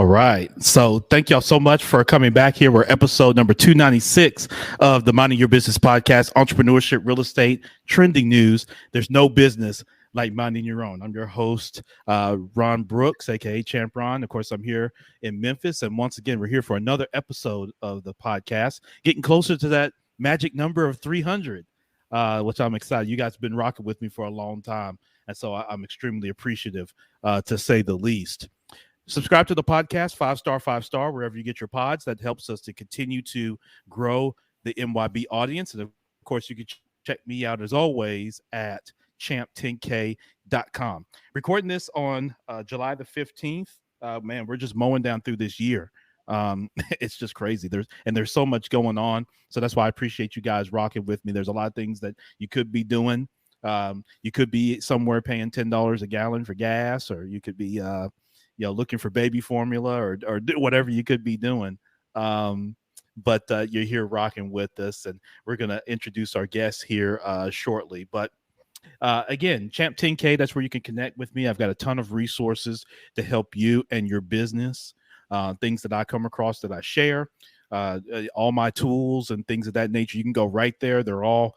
All right. So thank y'all so much for coming back here. We're episode number 296 of the Minding Your Business podcast, entrepreneurship, real estate, trending news. There's no business like minding your own. I'm your host, Ron Brooks, aka Champ Ron. Of course, I'm here in Memphis. And once again, we're here for another episode of the podcast, getting closer to that magic number of 300, which I'm excited. You guys have been rocking with me for a long time. And so I'm extremely appreciative, to say the least. Subscribe to the podcast, 5-star, wherever you get your pods. That helps us to continue to grow the MYB audience. And of course, you can check me out as always at champ10k.com. Recording this on July the 15th. Man, we're just mowing down through this year. It's just crazy. There's so much going on. So that's why I appreciate you guys rocking with me. There's a lot of things that you could be doing. You could be somewhere paying $10 a gallon for gas, or you could be looking for baby formula or whatever you could be doing. But you're here rocking with us, and we're going to introduce our guests here shortly. But again, Champ 10K, that's where you can connect with me. I've got a ton of resources to help you and your business, things that I come across that I share, all my tools and things of that nature. You can go right there. They're all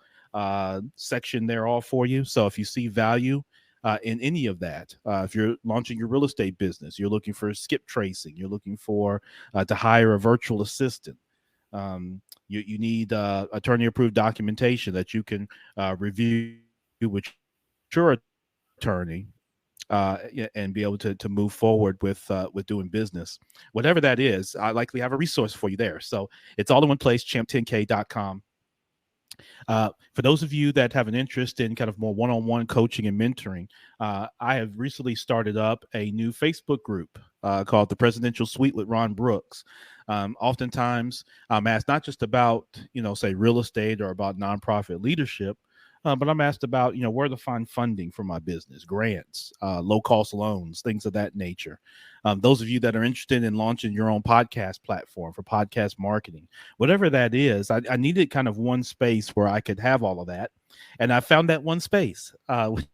sectioned there all for you. So if you see value in any of that, if you're launching your real estate business, you're looking for skip tracing, you're looking for to hire a virtual assistant, you need attorney approved documentation that you can review with your attorney and be able to move forward with doing business. Whatever that is, I likely have a resource for you there. So it's all in one place, champ10k.com. For those of you that have an interest in kind of more one-on-one coaching and mentoring, I have recently started up a new Facebook group called the Presidential Suite with Ron Brooks. Oftentimes I'm asked not just about, say real estate or about nonprofit leadership, but I'm asked about, where to find funding for my business, grants, low-cost loans, things of that nature. Those of you that are interested in launching your own podcast platform for podcast marketing, whatever that is, I needed kind of one space where I could have all of that. And I found that one space, which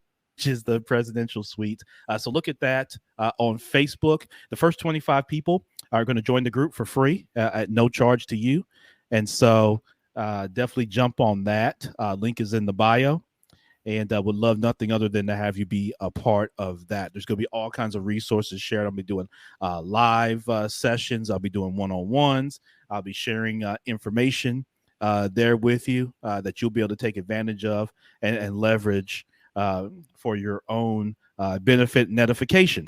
is the Presidential Suite. So look at that on Facebook. The first 25 people are going to join the group for free at no charge to you. And so definitely jump on that. Link is in the bio. And would love nothing other than to have you be a part of that. There's going to be all kinds of resources shared. I'll be doing live sessions. I'll be doing one-on-ones. I'll be sharing information there with you that you'll be able to take advantage of and leverage for your own benefit and edification.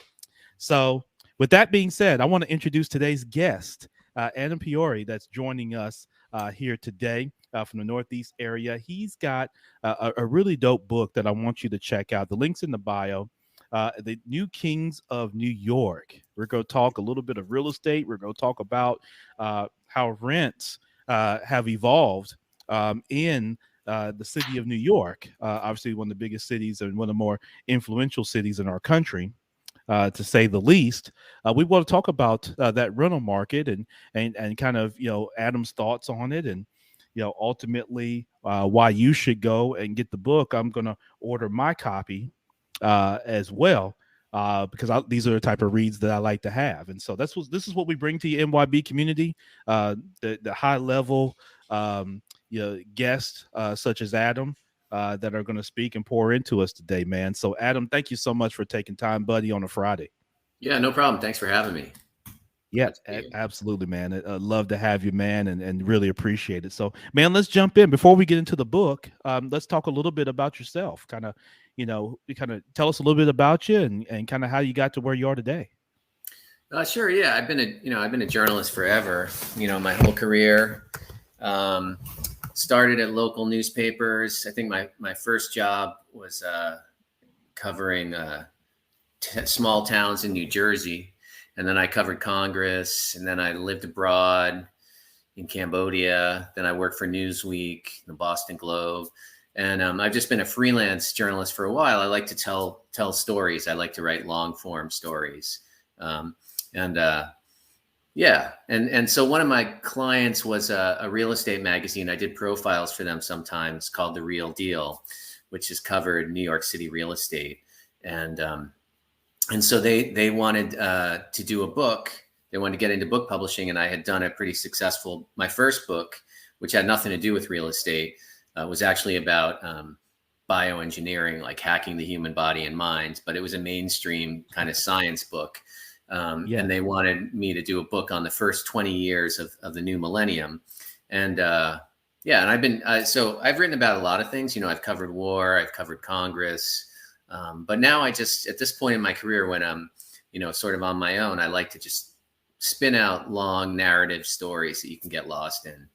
So with that being said, I want to introduce today's guest, Adam Piore, that's joining us here today. From the Northeast area. He's got a really dope book that I want you to check out. The link's in the bio. The New Kings of New York. We're going to talk a little bit of real estate. We're going to talk about how rents have evolved in the city of New York. Obviously, one of the biggest cities and one of the more influential cities in our country. To say the least, we want to talk about that rental market and kind of Adam's thoughts on it, and ultimately why you should go and get the book. I'm going to order my copy as well because these are the type of reads that I like to have. And so this is what we bring to you, MYB community, the high level guests such as Adam that are going to speak and pour into us today, man. So Adam, thank you so much for taking time, buddy, on a Friday. Yeah, no problem. Thanks for having me. Yeah, absolutely, man. I'd love to have you, man, and really appreciate it. So, man, let's jump in. Before we get into the book, let's talk a little bit about yourself. Kind of, tell us a little bit about you and kind of how you got to where you are today. Sure. Yeah, I've been a journalist forever. My whole career. Started at local newspapers. I think my first job was covering small towns in New Jersey. And then I covered Congress, and then I lived abroad in Cambodia. Then I worked for Newsweek, the Boston Globe. And I've just been a freelance journalist for a while. I like to tell stories. I like to write long form stories. And so one of my clients was a real estate magazine. I did profiles for them sometimes called The Real Deal, which has covered New York City real estate. And so they wanted to do a book they wanted to get into book publishing, and I had done a pretty successful, my first book, which had nothing to do with real estate, was actually about bioengineering, like hacking the human body and mind, but it was a mainstream kind of science book. And they wanted me to do a book on the first 20 years of the new millennium. And and I've been, so I've written about a lot of things. I've covered war, I've covered Congress. But now at this point in my career, when I'm, sort of on my own, I like to just spin out long narrative stories that you can get lost in.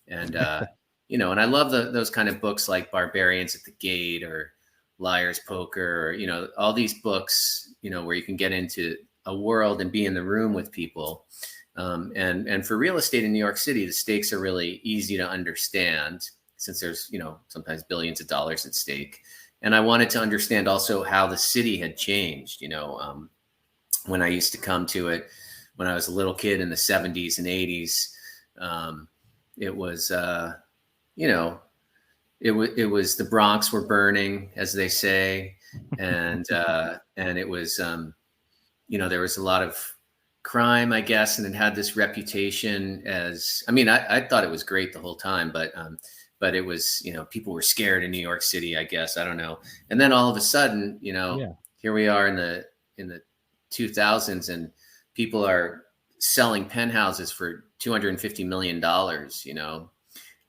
And, and I love those kind of books like Barbarians at the Gate or Liar's Poker, or, all these books, where you can get into a world and be in the room with people. And for real estate in New York City, the stakes are really easy to understand, since there's, sometimes billions of dollars at stake. And I wanted to understand also how the city had changed, when I used to come to it, when I was a little kid in the 70s and 80s. It was, it was the Bronx were burning, as they say. And it was, there was a lot of crime, I guess, and it had this reputation as, I thought it was great the whole time, but it was, people were scared in New York City, I guess. I don't know. And then all of a sudden, here we are in the 2000s, and people are selling penthouses for $250 million,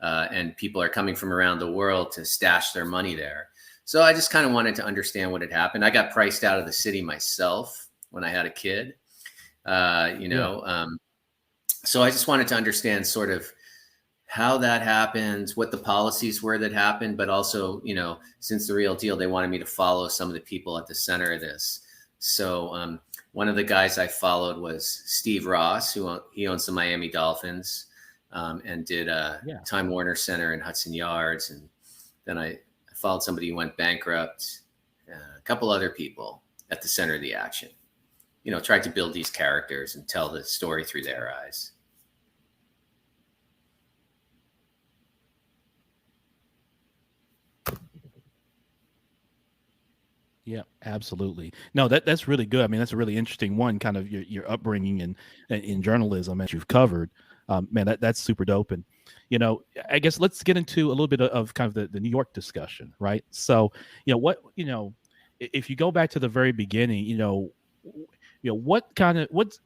and people are coming from around the world to stash their money there. So I just kind of wanted to understand what had happened. I got priced out of the city myself when I had a kid, so I just wanted to understand sort of how that happened, what the policies were that happened, but also, since the real deal, they wanted me to follow some of the people at the center of this. So one of the guys I followed was Steve Ross, he owns the Miami Dolphins, and did Time Warner Center and Hudson Yards. And then I followed somebody who went bankrupt, a couple other people at the center of the action. Tried to build these characters and tell the story through their eyes. Yeah, absolutely. No, that's really good. That's a really interesting one, kind of your upbringing in journalism that you've covered. Man, that's super dope. And, I guess let's get into a little bit of kind of the New York discussion, right? So, if you go back to the very beginning, what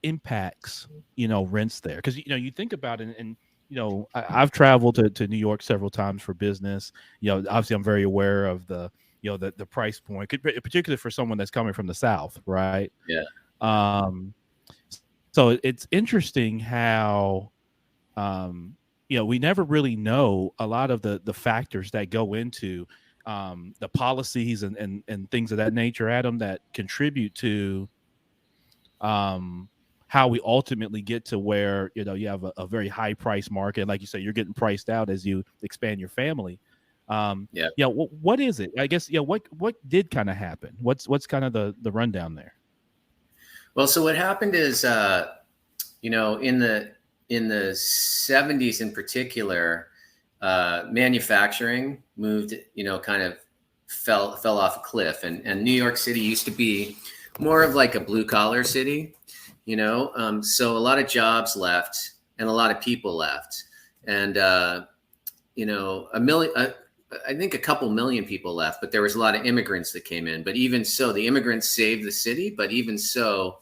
impacts, rents there? Because, you think about it, and I've traveled to New York several times for business. Obviously I'm very aware of the price point, particularly for someone that's coming from the South, right? Yeah. So it's interesting how, we never really know a lot of the factors that go into the policies and things of that nature, Adam, that contribute to how we ultimately get to where, you have a very high price market. Like you say, you're getting priced out as you expand your family. What is it? I guess, what did kind of happen? What's kind of the rundown there? Well, so what happened is, in the 70s in particular, manufacturing moved, kind of fell off a cliff, and New York City used to be more of like a blue collar city, so a lot of jobs left and a lot of people left, and I think a couple million people left, but there was a lot of immigrants that came in. But even so, the immigrants saved the city. But even so,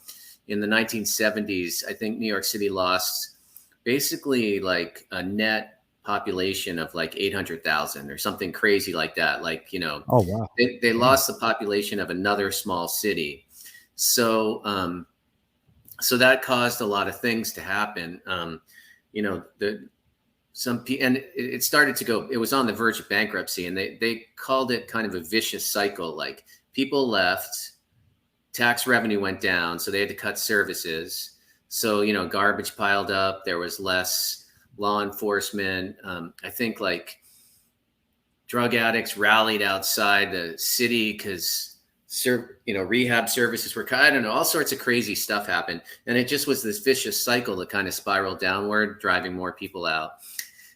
in the 1970s, I think New York City lost basically like a net population of like 800,000 or something crazy like that. Like, Oh, wow. They lost the population of another small city. So, so that caused a lot of things to happen. It started to go, it was on the verge of bankruptcy, and they called it kind of a vicious cycle. Like, people left, tax revenue went down, so they had to cut services. So, garbage piled up, there was less law enforcement. I think like drug addicts rallied outside the city because, rehab services were, I don't know, all sorts of crazy stuff happened. And it just was this vicious cycle that kind of spiraled downward, driving more people out.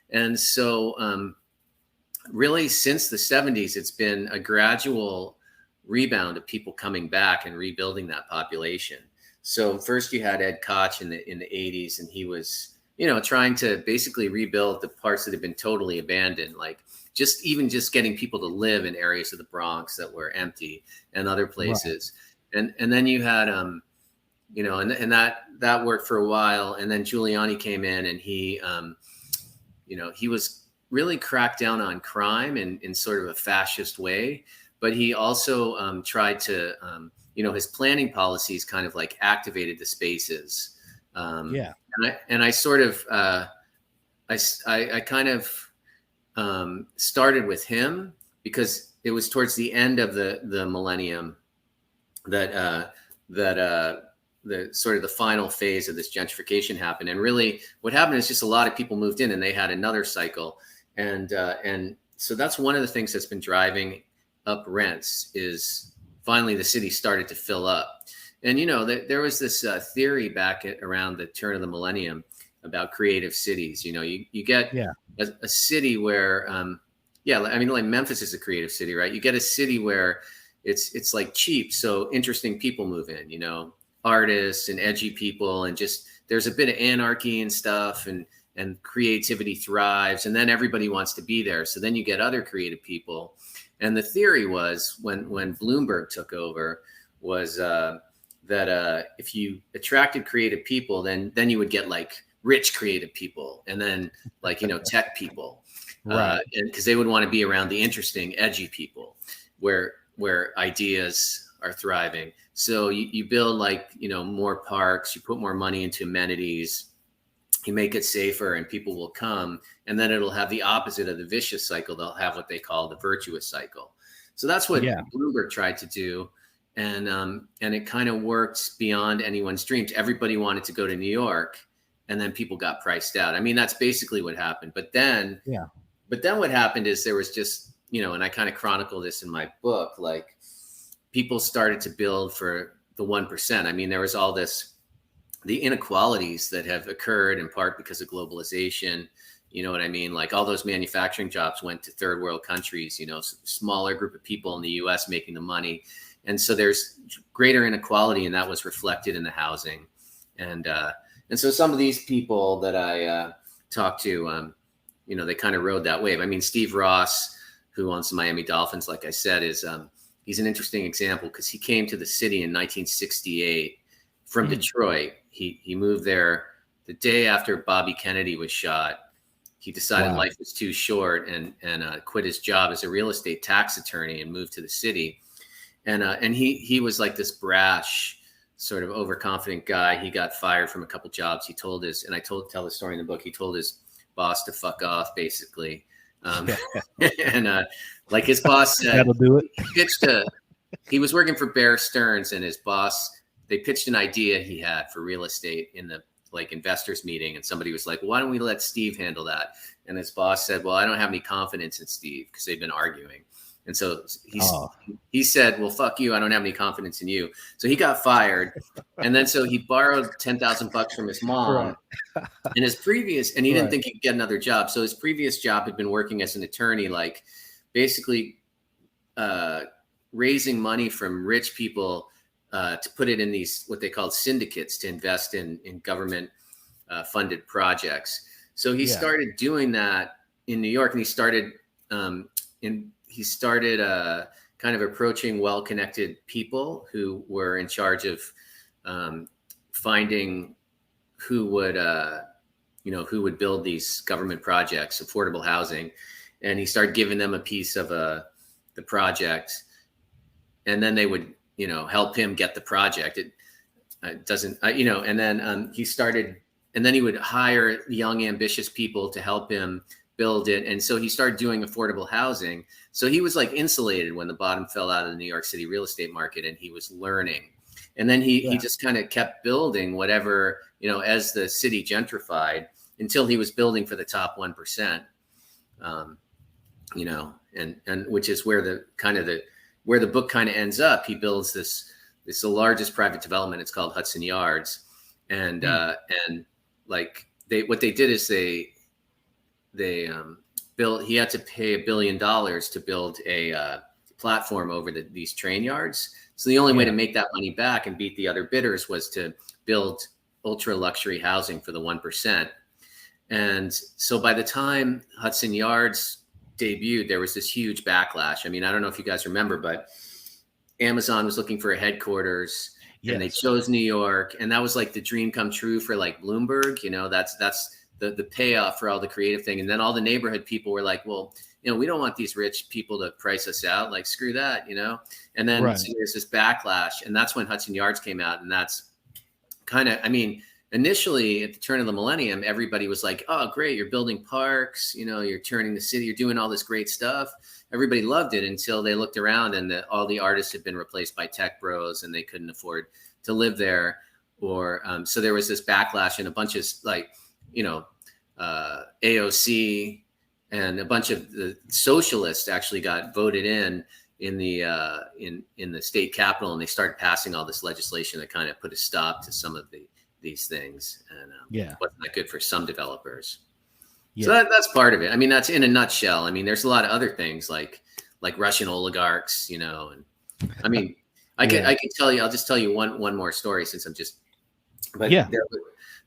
And so really since the 70s, it's been a gradual rebound of people coming back and rebuilding that population. So first you had Ed Koch in the 80s, and he was, trying to basically rebuild the parts that had been totally abandoned, like just getting people to live in areas of the Bronx that were empty and other places. Right. And then you had and that worked for a while, and then Giuliani came in, and he he was really cracked down on crime in sort of a fascist way, but he also tried to his planning policies kind of like activated the spaces. And I sort of I kind of started with him because it was towards the end of the millennium that the sort of the final phase of this gentrification happened. And really what happened is just a lot of people moved in, and they had another cycle. And so that's one of the things that's been driving up rents is finally the city started to fill up. And, there was this theory back around the turn of the millennium about creative cities. You get a city where, like Memphis is a creative city, right? You get a city where it's like cheap. So interesting people move in, artists and edgy people, and just there's a bit of anarchy and stuff, and creativity thrives, and then everybody wants to be there. So then you get other creative people. And the theory was when Bloomberg took over was that if you attracted creative people, then you would get like rich creative people, and then like, tech people, right? And because they would want to be around the interesting, edgy people where ideas are thriving. So you build like, more parks, you put more money into amenities, you make it safer, and people will come. And then it'll have the opposite of the vicious cycle. They'll have what they call the virtuous cycle. So that's what Bloomberg tried to do. And it kind of worked beyond anyone's dreams. Everybody wanted to go to New York, and then people got priced out. I mean, that's basically what happened. But then what happened is there was just, and I kind of chronicle this in my book, like people started to build for the 1%. I mean, there was all the inequalities that have occurred in part because of globalization. You know what I mean? Like all those manufacturing jobs went to third world countries, smaller group of people in the US making the money. And so there's greater inequality, and that was reflected in the housing. And so some of these people that I talked to, they kind of rode that wave. I mean, Steve Ross, who owns the Miami Dolphins, like I said, is he's an interesting example because he came to the city in 1968 from Detroit. He moved there the day after Bobby Kennedy was shot. He decided life was too short and quit his job as a real estate tax attorney and moved to the city. And he was like this brash, sort of overconfident guy. He got fired from a couple jobs. He told and I tell the story in the book. He told his boss to fuck off, basically. And like his boss said, that'll do it. He was working for Bear Stearns, and his boss, they pitched an idea he had for real estate in the investors meeting. And somebody was like, why don't we let Steve handle that? And his boss said, well, I don't have any confidence in Steve, because they've been arguing. And so he said, well, fuck you. I don't have any confidence in you. So he got fired. And then so he borrowed $10,000 from his mom. Right. And he didn't think he'd get another job. So his previous job had been working as an attorney, like basically raising money from rich people to put it in these, what they called syndicates, to invest in government funded projects. So he started doing that in New York, and he started kind of approaching well-connected people who were in charge of finding who would build these government projects, affordable housing. And he started giving them a piece of the project, and then they would, help him get the project. It doesn't, and then he started, and then he would hire young, ambitious people to help him build it. And so he started doing affordable housing. So he was like insulated when the bottom fell out of the New York City real estate market, and he was learning. And then he just kind of kept building whatever, as the city gentrified, until he was building for the top 1%, and which is where the book kind of ends up. He builds this the largest private development. It's called Hudson Yards. And what they did is they built, he had to pay $1 billion to build a platform over these train yards So the only way to make that money back and beat the other bidders was to build ultra luxury housing for the 1%. And so by the time Hudson Yards debuted, there was this huge backlash. I mean, I don't know if you guys remember, but Amazon was looking for a headquarters. Yes. And they chose New York, and that was like the dream come true for like Bloomberg. You know, that's the payoff for all the creative thing. And then all the neighborhood people were like, well, you know, we don't want these rich people to price us out. Like, screw that, you know. And then so there's this backlash, and that's when Hudson Yards came out, and that's kind of, I mean, initially at the turn of the millennium, everybody was like, oh, great, you're building parks, you know, you're turning the city, you're doing all this great stuff. Everybody loved it until they looked around and all the artists had been replaced by tech bros and they couldn't afford to live there. Or so there was this backlash, and a bunch of like, you know, AOC and a bunch of the socialists actually got voted in the state capitol, and they started passing all this legislation that kind of put a stop to some of these things. And wasn't that good for some developers. So that's part of it. I mean, that's in a nutshell. I mean, there's a lot of other things like Russian oligarchs, you know, and I mean, I could tell you, I'll just tell you one more story since I'm just, but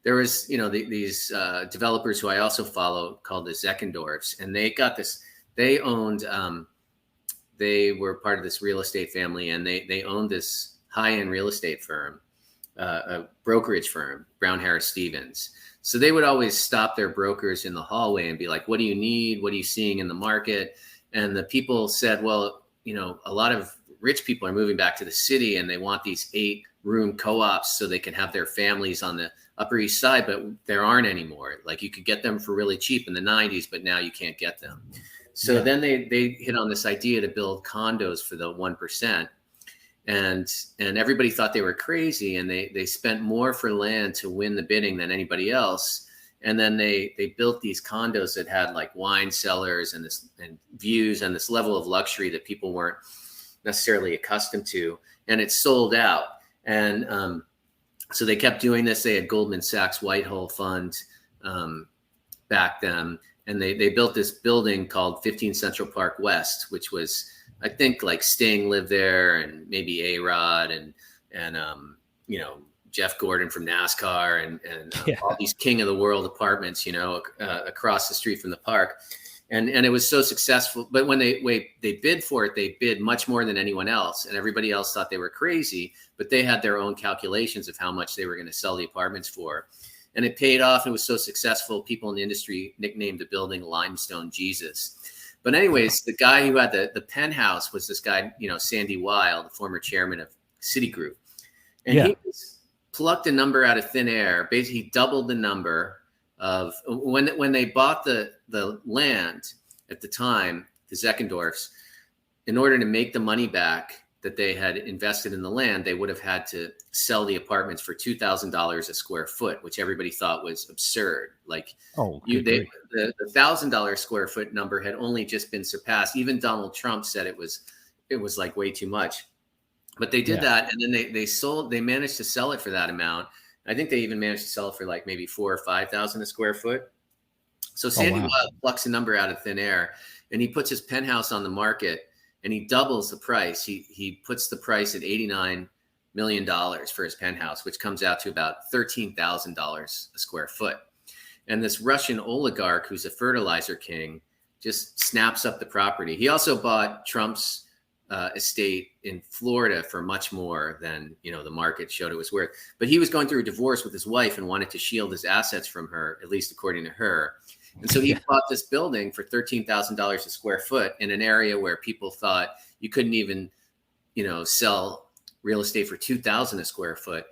there was, you know, these developers who I also follow called the Zeckendorfs, and they got this, they owned, they were part of this real estate family, and they owned this high-end real estate firm, a brokerage firm, Brown Harris Stevens. So they would always stop their brokers in the hallway and be like, what do you need? What are you seeing in the market? And the people said, well, you know, a lot of rich people are moving back to the city, and they want these 8-room co-ops so they can have their families on the Upper East Side, but there aren't anymore. Like, you could get them for really cheap in the 90s, but now you can't get them. So then they hit on this idea to build condos for the 1%. And everybody thought they were crazy, and they spent more for land to win the bidding than anybody else. And then they built these condos that had like wine cellars and views and this level of luxury that people weren't necessarily accustomed to. And it sold out. And so they kept doing this. They had Goldman Sachs Whitehall Fund back then. And they built this building called 15 Central Park West, which was, I think, like Sting lived there, and maybe A-Rod and you know, Jeff Gordon from NASCAR and all these king of the world apartments, you know, across the street from the park. And it was so successful. But when they bid for it, they bid much more than anyone else. And everybody else thought they were crazy, but they had their own calculations of how much they were going to sell the apartments for. And it paid off. It was so successful. People in the industry nicknamed the building Limestone Jesus. But anyways, the guy who had the penthouse was this guy, you know, Sandy Weil, the former chairman of Citigroup. And he just plucked a number out of thin air. Basically, he doubled the number of when they bought the land at the time, the Zeckendorfs, in order to make the money back that they had invested in the land, they would have had to sell the apartments for $2,000 a square foot, which everybody thought was absurd. Like, the $1,000 square foot number had only just been surpassed. Even Donald Trump said it was like way too much. But they did that, and then they managed to sell it for that amount. I think they even managed to sell it for like maybe $4,000 or $5,000 a square foot. So Sandy Weil plucks a number out of thin air, and he puts his penthouse on the market, and he doubles the price. He puts the price at $89 million for his penthouse, which comes out to about $13,000 a square foot. And this Russian oligarch, who's a fertilizer king, just snaps up the property. He also bought Trump's estate in Florida for much more than, you know, the market showed it was worth. But he was going through a divorce with his wife and wanted to shield his assets from her, at least according to her. And so he bought this building for $13,000 a square foot in an area where people thought you couldn't even, you know, sell real estate for $2,000 a square foot.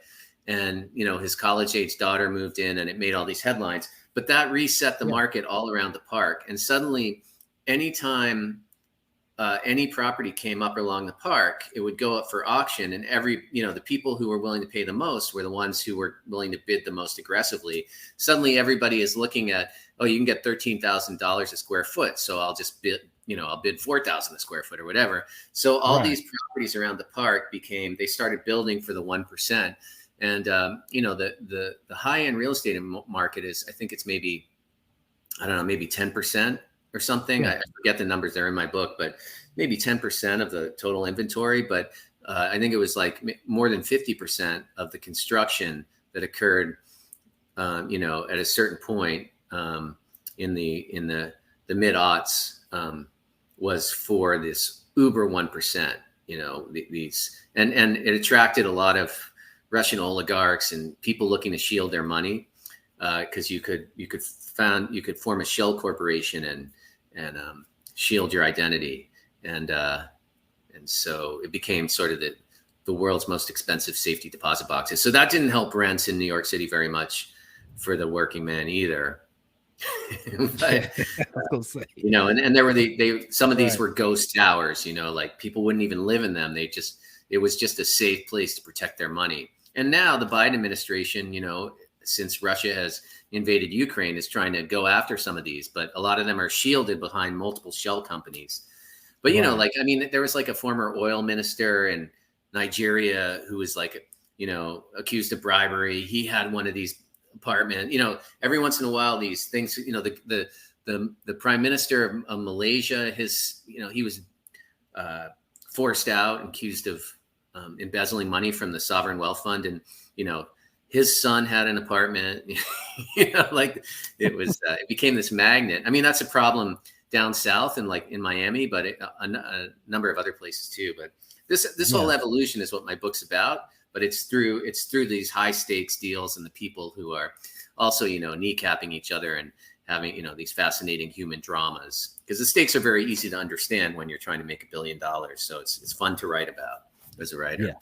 And, you know, his college-age daughter moved in, and it made all these headlines. But that reset the market all around the park. And suddenly, anytime any property came up along the park, it would go up for auction. And the people who were willing to pay the most were the ones who were willing to bid the most aggressively. Suddenly everybody is looking at, oh, you can get $13,000 a square foot. So I'll just bid, I'll bid $4,000 a square foot or whatever. So all these properties around the park they started building for the 1%. And, the high-end real estate market is, I think it's maybe 10% or something. I forget the numbers, they're in my book, but maybe 10% of the total inventory. But I think it was like more than 50% of the construction that occurred, at a certain point in the mid-aughts was for this uber 1%. These and it attracted a lot of Russian oligarchs and people looking to shield their money, because you could form a shell corporation and shield your identity, and so it became sort of the world's most expensive safety deposit boxes. So that didn't help rents in New York City very much for the working man either. But, and there were some of these were ghost towers, like people wouldn't even live in them. It was just a safe place to protect their money. And now the Biden administration, since Russia has invaded Ukraine, is trying to go after some of these, but a lot of them are shielded behind multiple shell companies. But, there was like a former oil minister in Nigeria who was accused of bribery. He had one of these apartment, every once in a while, these things, the prime minister of Malaysia, he was forced out, accused of embezzling money from the sovereign wealth fund. And, his son had an apartment, it became this magnet. I mean, that's a problem down south and like in Miami, but a number of other places too. But this whole evolution is what my book's about. But it's through these high stakes deals and the people who are also, kneecapping each other and having, these fascinating human dramas, because the stakes are very easy to understand when you're trying to make $1 billion. So it's fun to write about as a writer. Yeah.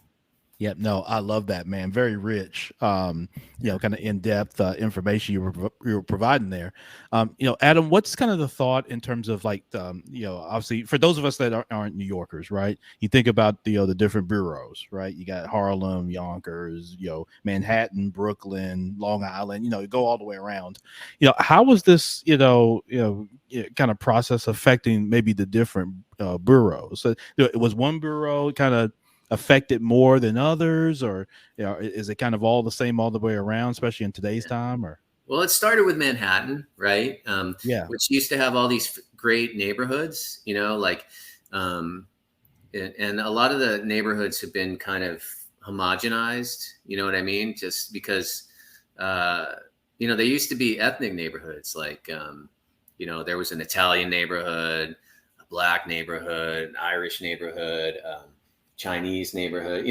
Yep. No, I love that, man. Very rich, kind of in-depth information you were providing there. Adam, what's kind of the thought in terms of obviously for those of us that aren't New Yorkers, right? You think about the different boroughs, right? You got Harlem, Yonkers, Manhattan, Brooklyn, Long Island, you go all the way around. How was this, kind of process affecting maybe the different boroughs? So it was one borough kind of affected more than others, or is it kind of all the same all the way around, especially in today's time? Or well, it started with Manhattan, right? Which used to have all these great neighborhoods, and a lot of the neighborhoods have been kind of homogenized, you know what I mean? Just because there used to be ethnic neighborhoods, like there was an Italian neighborhood, a Black neighborhood, an Irish neighborhood, Chinese neighborhood,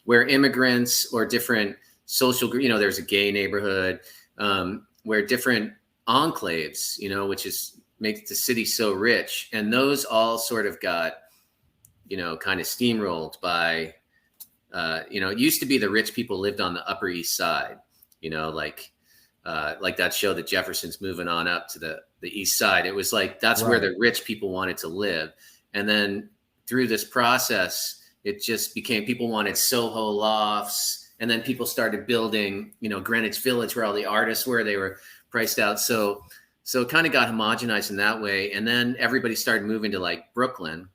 where immigrants or different social group, there's a gay neighborhood, where different enclaves, which makes the city so rich. And those all sort of got, kind of steamrolled by, it used to be the rich people lived on the Upper East Side, like that show that Jefferson's moving on up to the East Side. It was like, that's where the rich people wanted to live. And then through this process, it just became, people wanted Soho lofts, and then people started building, Greenwich Village, where all the artists were. They were priced out. So it kind of got homogenized in that way. And then everybody started moving to like Brooklyn,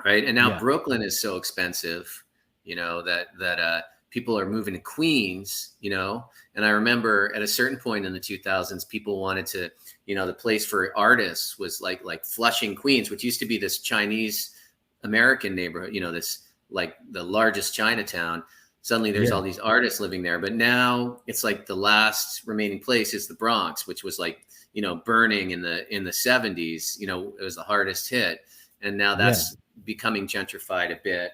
right? And now Brooklyn is so expensive, that people are moving to Queens, And I remember at a certain point in the 2000s, people wanted to, the place for artists was like Flushing, Queens, which used to be this Chinese American neighborhood, this like the largest Chinatown. Suddenly there's all these artists living there, but now it's like the last remaining place is the Bronx, which was like, burning in the 70s, it was the hardest hit. And now that's becoming gentrified a bit.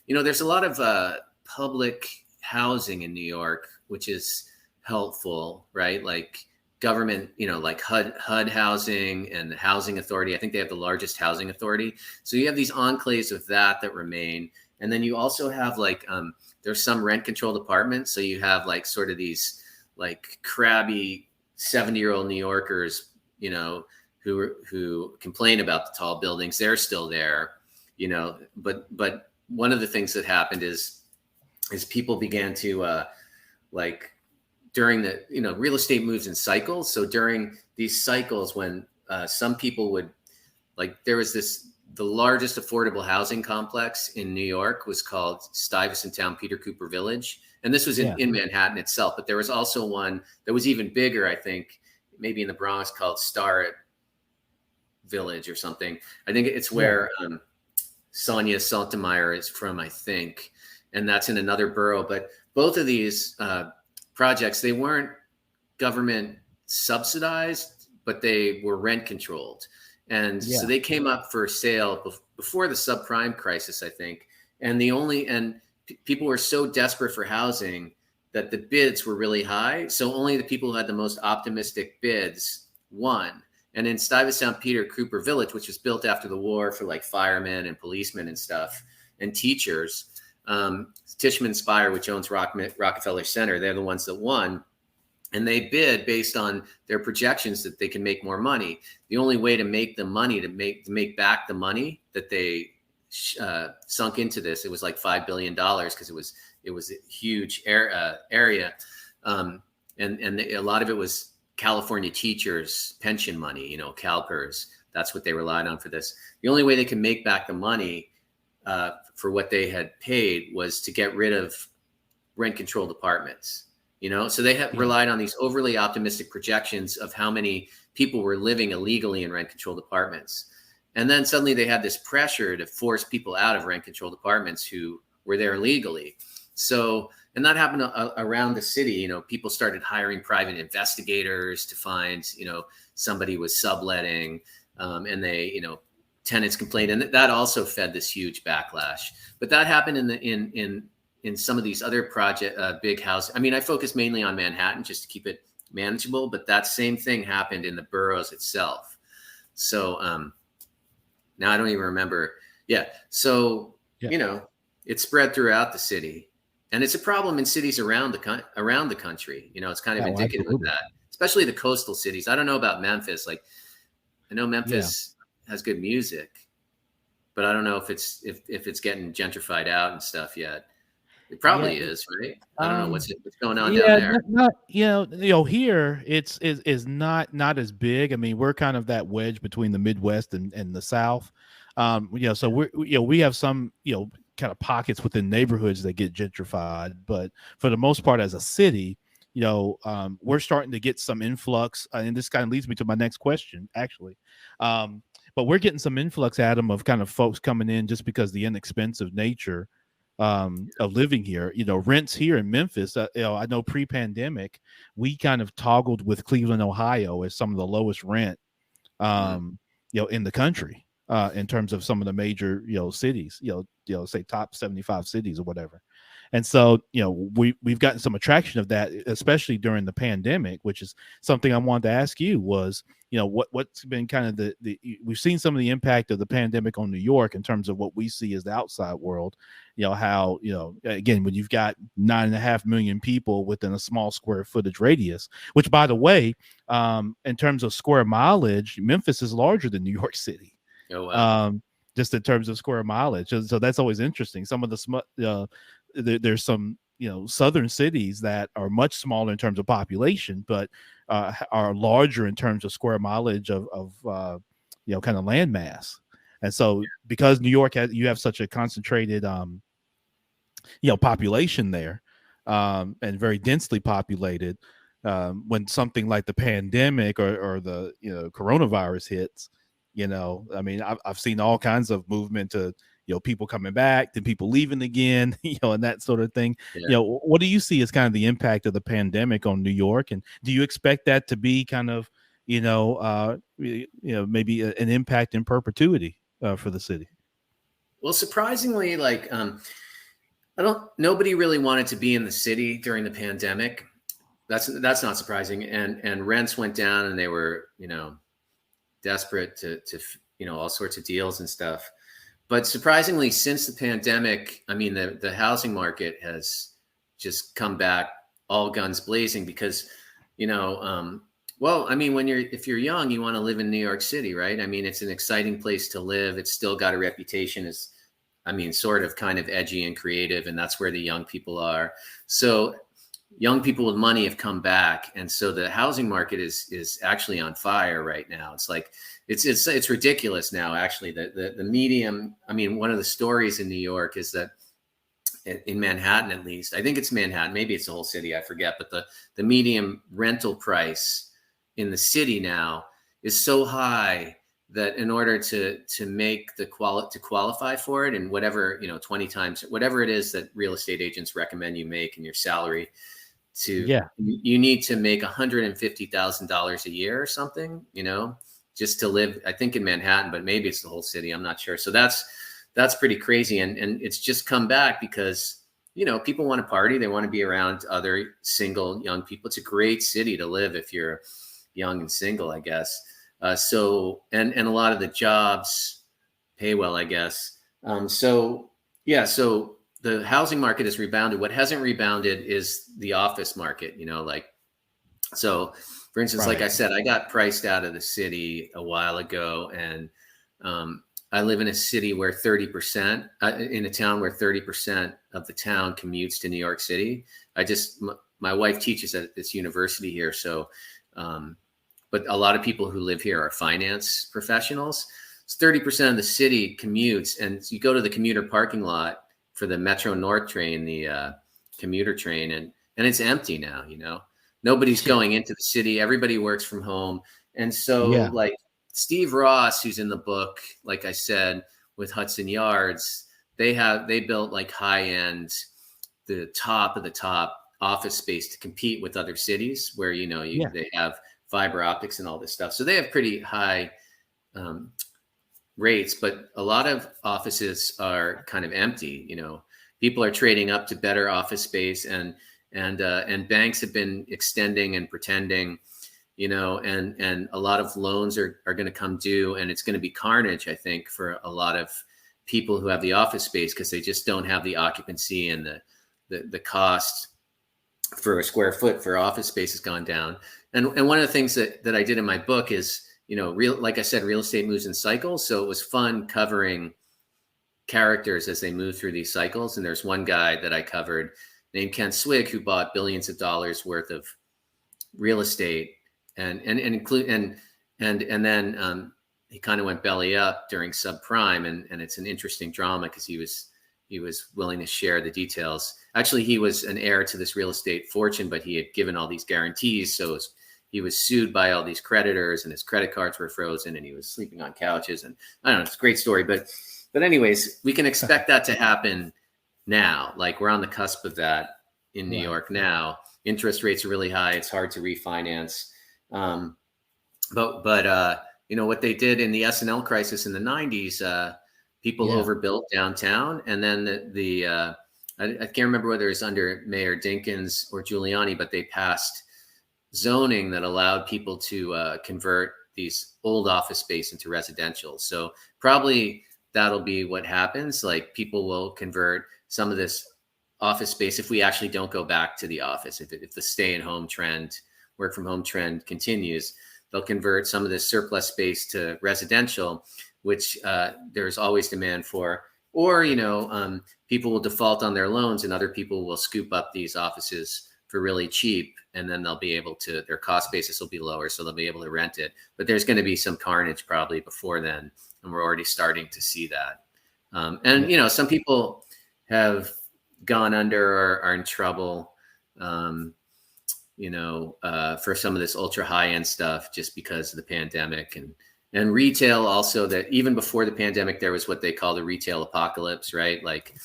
There's a lot of public housing in New York, which is helpful, right? Like government, like HUD housing and the housing authority. I think they have the largest housing authority. So you have these enclaves of that remain. And then you also have like, there's some rent controlled apartments. So you have like sort of these like crabby 70-year-old New Yorkers, who complain about the tall buildings. They're still there, but one of the things that happened is people began to during the, real estate moves in cycles. So during these cycles, when some people would there was the largest affordable housing complex in New York was called Stuyvesant Town Peter Cooper Village. And this was in Manhattan itself, but there was also one that was even bigger, I think, maybe in the Bronx, called Starrett Village or something. I think it's where Sonia Sotomayor is from, I think, and that's in another borough. But both of these projects, they weren't government subsidized, but they were rent controlled. And so they came up for sale before the subprime crisis, I think. And people were so desperate for housing that the bids were really high. So only the people who had the most optimistic bids won. And in Stuyvesant Peter Cooper Village, which was built after the war for like firemen and policemen and stuff and teachers, Tishman Speyer, which owns Rockefeller Center, they're the ones that won. And they bid based on their projections that they can make more money. The only way to make the money, to make back the money that they sunk into this, it was like $5 billion because it was a huge area, and a lot of it was California teachers' pension money, CalPERS. That's what they relied on for this. The only way they can make back the money for what they had paid was to get rid of rent-controlled apartments. So they had relied on these overly optimistic projections of how many people were living illegally in rent-controlled apartments. And then suddenly they had this pressure to force people out of rent-controlled apartments who were there illegally. So, and that happened around the city. People started hiring private investigators to find, somebody was subletting, and they, tenants complained, and that also fed this huge backlash. But that happened in some of these other big houses. I mean, I focus mainly on Manhattan just to keep it manageable, but that same thing happened in the boroughs itself. So now I don't even remember. Yeah. So, it spread throughout the city, and it's a problem in cities around the country. It's kind of indicative of that, especially the coastal cities. I don't know about Memphis. Like, I know Memphis has good music, but I don't know if it's getting gentrified out and stuff yet. It probably is, right? I don't know what's going on down there. Here it's not as big. I mean, we're kind of that wedge between the Midwest and the South. So we have some, kind of pockets within neighborhoods that get gentrified, but for the most part, as a city, we're starting to get some influx, and this kind of leads me to my next question, actually. But we're getting some influx, Adam, of kind of folks coming in just because the inexpensive nature of living here. Rents here in Memphis, I know pre-pandemic we kind of toggled with Cleveland, Ohio as some of the lowest rent in the country, in terms of some of the major cities, say top 75 cities or whatever. And so we've gotten some attraction of that, especially during the pandemic, which is something I wanted to ask you was, what's been kind of we've seen some of the impact of the pandemic on New York in terms of what we see as the outside world, how, again, when you've got 9.5 million people within a small square footage radius, which, by the way, in terms of square mileage, Memphis is larger than New York City. Oh, wow. Just in terms of square mileage. So that's always interesting. Some of the there's some southern cities that are much smaller in terms of population, but are larger in terms of square mileage of kind of land mass. And so because New York you have such a concentrated population there, and very densely populated, when something like the pandemic or the coronavirus hits, I mean, I've seen all kinds of movement to people coming back, then people leaving again, and that sort of thing. What do you see as kind of the impact of the pandemic on New York, and do you expect that to be kind of maybe an impact in perpetuity for the city? Well, surprisingly, nobody really wanted to be in the city during the pandemic. That's not surprising, and rents went down, and they were desperate to all sorts of deals and stuff. But surprisingly, since the pandemic, I mean, the housing market has just come back all guns blazing because, well, I mean, if you're young, you want to live in New York City, right? I mean, it's an exciting place to live. It's still got a reputation as, sort of kind of edgy and creative, and that's where the young people are. So young people with money have come back, and so the housing market is actually on fire right now. It's like it's ridiculous now. Actually, the medium. One of the stories in New York is that in Manhattan, at least, I think it's Manhattan, maybe it's the whole city, I forget, but the medium rental price in the city now is so high that in order to make to qualify for it, and whatever, 20 times, whatever it is that real estate agents recommend you make in your salary, you need to make $150,000 a year or something, just to live, I think in Manhattan, but maybe it's the whole city. I'm not sure. So that's pretty crazy. And it's just come back because, people want to party. They want to be around other single young people. It's a great city to live if you're young and single, I guess. So a lot of the jobs pay well, I guess. So the housing market has rebounded. What hasn't rebounded is the office market, so for instance, like I said, I got priced out of the city a while ago, and I live in a city where 30%, in a town where 30% of the town commutes to New York City. My wife teaches at this university here. So, but a lot of people who live here are finance professionals. So 30% of the city commutes, and you go to the commuter parking lot for the Metro North train, the commuter train, and it's empty now, Nobody's going into the city. Everybody works from home. And so like Steve Ross, who's in the book, like I said, with Hudson Yards, they built like high-end, the top of the top office space to compete with other cities where, they have fiber optics and all this stuff. So they have pretty high rates, but a lot of offices are kind of empty. People are trading up to better office space, and banks have been extending and pretending, and a lot of loans are going to come due, and it's going to be carnage, I think, for a lot of people who have the office space, because they just don't have the occupancy, and the cost for a square foot for office space has gone down. And one of the things that I did in my book is, like I said, real estate moves in cycles. So it was fun covering characters as they move through these cycles. And there's one guy that I covered named Ken Swig, who bought billions of dollars worth of real estate, and then he kind of went belly up during subprime, and it's an interesting drama because he was willing to share the details. Actually, he was an heir to this real estate fortune, but he had given all these guarantees, so he was sued by all these creditors, and his credit cards were frozen, and he was sleeping on couches, and I don't know, it's a great story, but anyways, we can expect that to happen now. Like, we're on the cusp of that in New York now. Interest rates are really high. It's hard to refinance. But what they did in the S&L crisis in the 90s, people overbuilt downtown. And then I can't remember whether it was under Mayor Dinkins or Giuliani, but they passed zoning that allowed people to convert these old office space into residential. So probably that'll be what happens. Like, people will convert some of this office space if we actually don't go back to the office. If the stay-at-home trend, work from home trend continues, they'll convert some of this surplus space to residential, which there's always demand for. Or, people will default on their loans, and other people will scoop up these offices for really cheap, and then they'll be able to, their cost basis will be lower, so they'll be able to rent it. But there's going to be some carnage probably before then, and we're already starting to see that. Some people have gone under or are in trouble, for some of this ultra high end stuff just because of the pandemic, and retail also, that even before the pandemic, there was what they call the retail apocalypse, right? Like,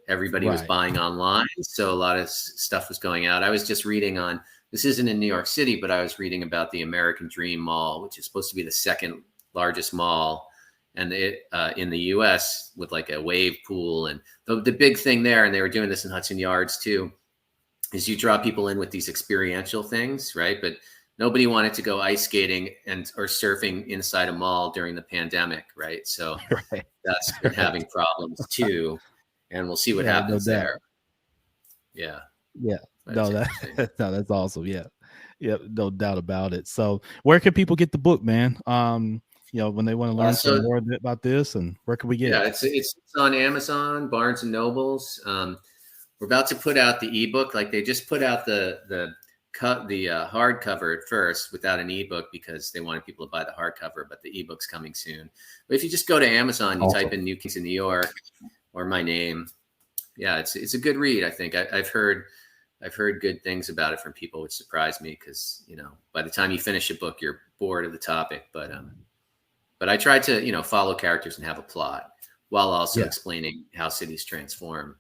everybody was buying online. So a lot of stuff was going out. I was just reading this isn't in New York City, but I was reading about the American Dream Mall, which is supposed to be the second largest mall and in the US, with like a wave pool. And the big thing there, and they were doing this in Hudson Yards too, is you draw people in with these experiential things, right? But nobody wanted to go ice skating or surfing inside a mall during the pandemic, right? So that's been having problems too, and we'll see what happens there. Yeah. That's awesome. Yeah, no doubt about it. So where can people get the book, man? When they want to learn some more about this, and where can we get it? It's on Amazon, Barnes and Nobles. We're about to put out the ebook. Like, they just put out the hardcover at first without an ebook because they wanted people to buy the hardcover, but the ebook's coming soon. But if you just go to Amazon, you type in New Kids in New York or my name. Yeah, it's a good read. I think I've heard good things about it from people, which surprised me because, by the time you finish a book, you're bored of the topic, but But I try to, follow characters and have a plot while also Yeah. explaining how cities transform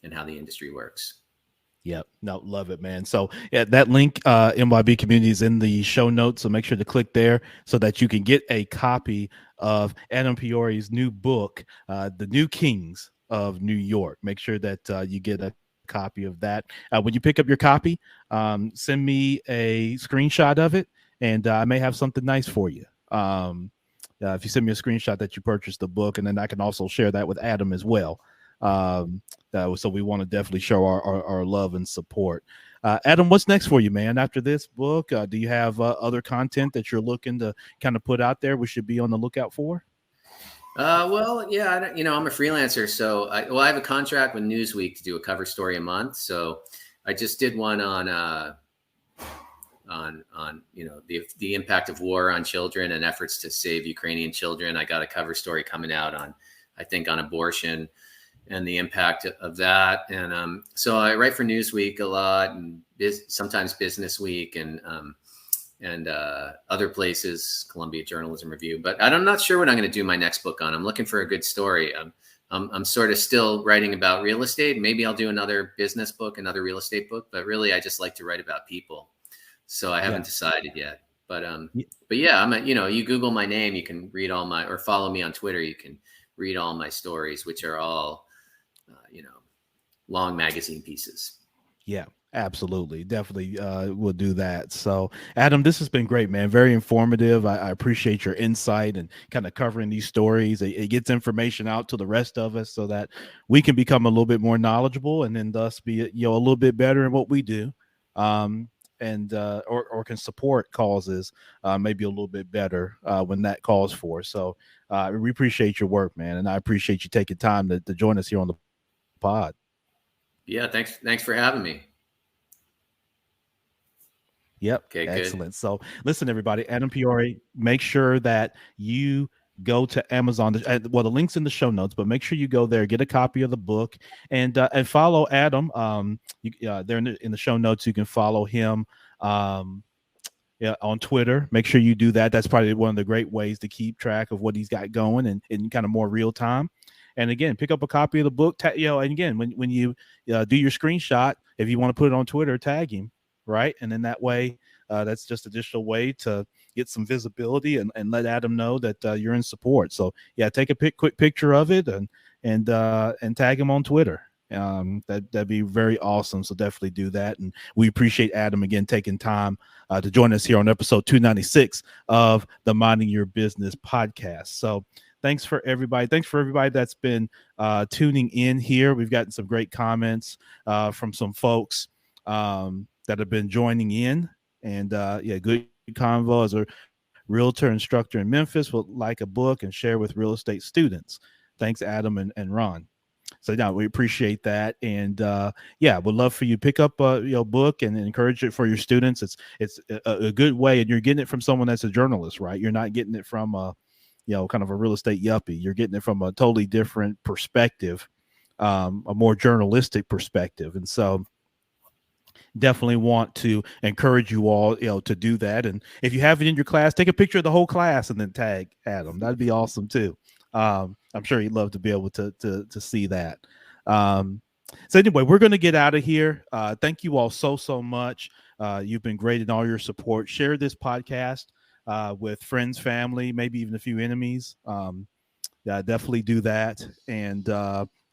and how the industry works. Yep. No, love it, man. So yeah, that link, MYB community, is in the show notes. So make sure to click there so that you can get a copy of Adam Piore's new book, The New Kings of New York. Make sure that you get a copy of that. When you pick up your copy, send me a screenshot of it, and I may have something nice for you. If you send me a screenshot that you purchased the book, and then I can also share that with Adam as well. So we want to definitely show our love and support. Adam, what's next for you, man? After this book, do you have other content that you're looking to kind of put out there we should be on the lookout for? Well, yeah, I'm a freelancer, so I have a contract with Newsweek to do a cover story a month. So I just did one on the impact of war on children and efforts to save Ukrainian children. I got a cover story coming out on abortion and the impact of that. And so I write for Newsweek a lot, and sometimes Business Week, and other places, Columbia Journalism Review. But I'm not sure what I'm going to do my next book on. I'm looking for a good story. I'm sort of still writing about real estate. Maybe I'll do another business book, another real estate book. But really, I just like to write about people. So I haven't decided yet. But yeah, you Google my name, you can read or follow me on Twitter. You can read all my stories, which are all, long magazine pieces. Yeah, absolutely. Definitely will do that. So, Adam, this has been great, man. Very informative. I appreciate your insight and kind of covering these stories. It gets information out to the rest of us so that we can become a little bit more knowledgeable and then thus be, a little bit better in what we do. Or can support causes maybe a little bit better when that calls for. So we appreciate your work, man. And I appreciate you taking time to join us here on the pod. Yeah, thanks for having me. Yep. Okay, Excellent. good. So listen, everybody, Adam Piore, make sure that you go to Amazon. The link's in the show notes, but make sure you go there, get a copy of the book, and follow Adam. There in the show notes, you can follow him. On Twitter. Make sure you do that. That's probably one of the great ways to keep track of what he's got going and in kind of more real time. And again, pick up a copy of the book. And again, when you do your screenshot, if you want to put it on Twitter, tag him, right? And then that way, that's just additional way to get some visibility and let Adam know that you're in support. So yeah, take a quick picture of it and tag him on Twitter. That'd be very awesome. So definitely do that. And we appreciate Adam again taking time to join us here on episode 296 of the Minding Your Business podcast. So thanks for everybody that's been tuning in here. We've gotten some great comments from some folks that have been joining in, and good convo. As a realtor instructor in Memphis, would like a book and share with real estate students. Thanks, Adam and Ron. So yeah, we appreciate that, and would love for you to pick up book and encourage it for your students. It's a good way, and you're getting it from someone that's a journalist, right? You're not getting it from kind of a real estate yuppie. You're getting it from a totally different perspective, a more journalistic perspective, and so definitely want to encourage you all, to do that. And if you have it in your class, take a picture of the whole class and then tag Adam. That'd be awesome too. I'm sure he'd love to be able to see that. So anyway, we're going to get out of here. Thank you all so much. You've been great in all your support. Share this podcast with friends, family, maybe even a few enemies. Definitely do that. And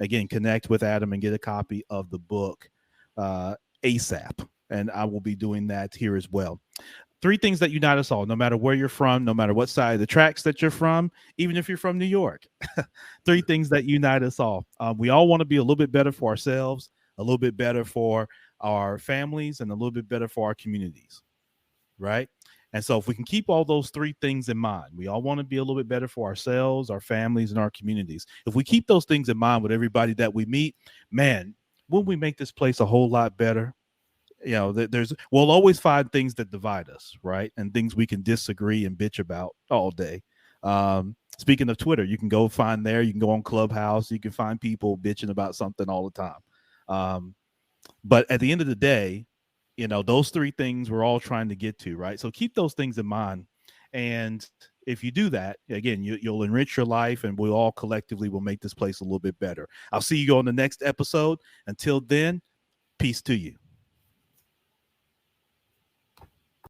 again, connect with Adam and get a copy of the book ASAP. And I will be doing that here as well. 3 things that unite us all, no matter where you're from, no matter what side of the tracks that you're from, even if you're from New York. 3 things that unite us all. We all want to be a little bit better for ourselves, a little bit better for our families, and a little bit better for our communities, right? And so if we can keep all those 3 things in mind, we all want to be a little bit better for ourselves, our families, and our communities. If we keep those things in mind with everybody that we meet, man, wouldn't we make this place a whole lot better? We'll always find things that divide us, right? And things we can disagree and bitch about all day. Speaking of Twitter, you can go find there. You can go on Clubhouse. You can find people bitching about something all the time. But at the end of the day, those 3 things we're all trying to get to, right? So keep those things in mind. And if you do that, again, you'll enrich your life, and we all collectively will make this place a little bit better. I'll see you on the next episode. Until then, peace to you.